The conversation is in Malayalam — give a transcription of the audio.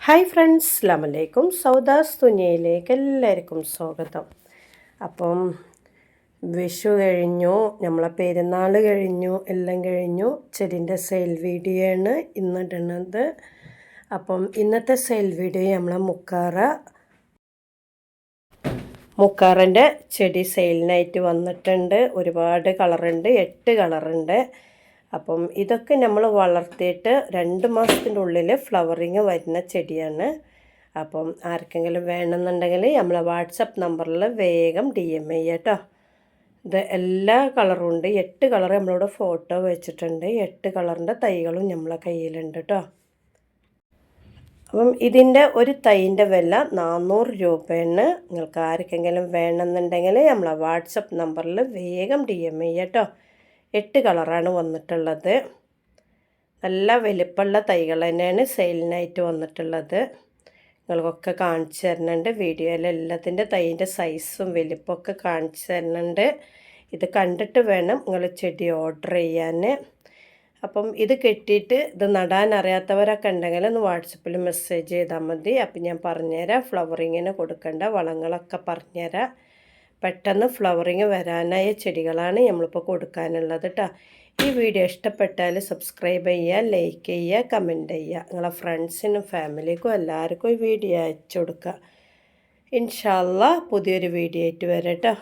ഹായ് ഫ്രണ്ട്സ്, അസ്സലാമു അലൈക്കും. സൗദാസ് തുനിയയിലേക്ക് എല്ലാവർക്കും സ്വാഗതം. അപ്പം വിഷു കഴിഞ്ഞു, നമ്മളെ പെരുന്നാൾ കഴിഞ്ഞു, എല്ലാം കഴിഞ്ഞു. ചെടിൻ്റെ സെയിൽ വീഡിയോ ആണ് ഇന്നിടുന്നത്. അപ്പം ഇന്നത്തെ സെയിൽ വീഡിയോ നമ്മളെ മുക്കാറിൻ്റെ ചെടി സെയിലിനായിട്ട് വന്നിട്ടുണ്ട്. ഒരുപാട് കളറുണ്ട്, 8 കളറുണ്ട്. അപ്പം ഇതൊക്കെ നമ്മൾ വളർത്തിയിട്ട് 2 മാസത്തിൻ്റെ ഉള്ളിൽ ഫ്ലവറിങ് വരുന്ന ചെടിയാണ്. അപ്പം ആർക്കെങ്കിലും വേണമെന്നുണ്ടെങ്കിൽ നമ്മളെ വാട്സപ്പ് നമ്പറിൽ വേഗം DM ചെയ്യുക കേട്ടോ. ഇത് എല്ലാ കളറും ഉണ്ട്, 8 കളർ നമ്മളിവിടെ ഫോട്ടോ വെച്ചിട്ടുണ്ട്. 8 കളറിൻ്റെ തൈകളും നമ്മളെ കയ്യിലുണ്ട് കേട്ടോ. അപ്പം ഇതിൻ്റെ ഒരു തൈൻ്റെ വില 400 രൂപയാണ്. നിങ്ങൾക്ക് ആർക്കെങ്കിലും വേണമെന്നുണ്ടെങ്കിൽ നമ്മളെ വാട്സപ്പ് നമ്പറിൽ വേഗം DM ചെയ്യുക കേട്ടോ. 8 കളറാണ് വന്നിട്ടുള്ളത്. നല്ല വലിപ്പമുള്ള തൈകൾ തന്നെയാണ് സെയിലിനായിട്ട് വന്നിട്ടുള്ളത്. നിങ്ങൾക്കൊക്കെ കാണിച്ചു തരുന്നുണ്ട് വീഡിയോയിൽ. എല്ലാത്തിൻ്റെ തൈൻ്റെ സൈസും വലിപ്പമൊക്കെ കാണിച്ചു തരുന്നുണ്ട്. ഇത് കണ്ടിട്ട് വേണം നിങ്ങൾ ചെടി ഓർഡർ ചെയ്യാൻ. അപ്പം ഇത് കെട്ടിയിട്ട് ഇത് നടാൻ അറിയാത്തവരൊക്കെ ഉണ്ടെങ്കിൽ ഒന്ന് വാട്സപ്പിൽ മെസ്സേജ് ചെയ്താൽ മതി. അപ്പം ഞാൻ പറഞ്ഞുതരാം. ഫ്ലവറിങ്ങിന് കൊടുക്കേണ്ട വളങ്ങളൊക്കെ പറഞ്ഞുതരാം. പെട്ടെന്ന് ഫ്ലവറിങ് വരാനായ ചെടികളാണ് നമ്മളിപ്പോൾ കൊടുക്കാനുള്ളത് കേട്ടോ. ഈ വീഡിയോ ഇഷ്ടപ്പെട്ടാൽ സബ്സ്ക്രൈബ് ചെയ്യുക, ലൈക്ക് ചെയ്യുക, കമൻറ്റ് ചെയ്യുക. നിങ്ങളെ ഫ്രണ്ട്സിനും ഫാമിലിക്കും എല്ലാവർക്കും ഈ വീഡിയോ അയച്ചു കൊടുക്കുക. ഇൻഷാ അല്ലാഹ് പുതിയൊരു വീഡിയോ ആയിട്ട് വരാം കേട്ടോ.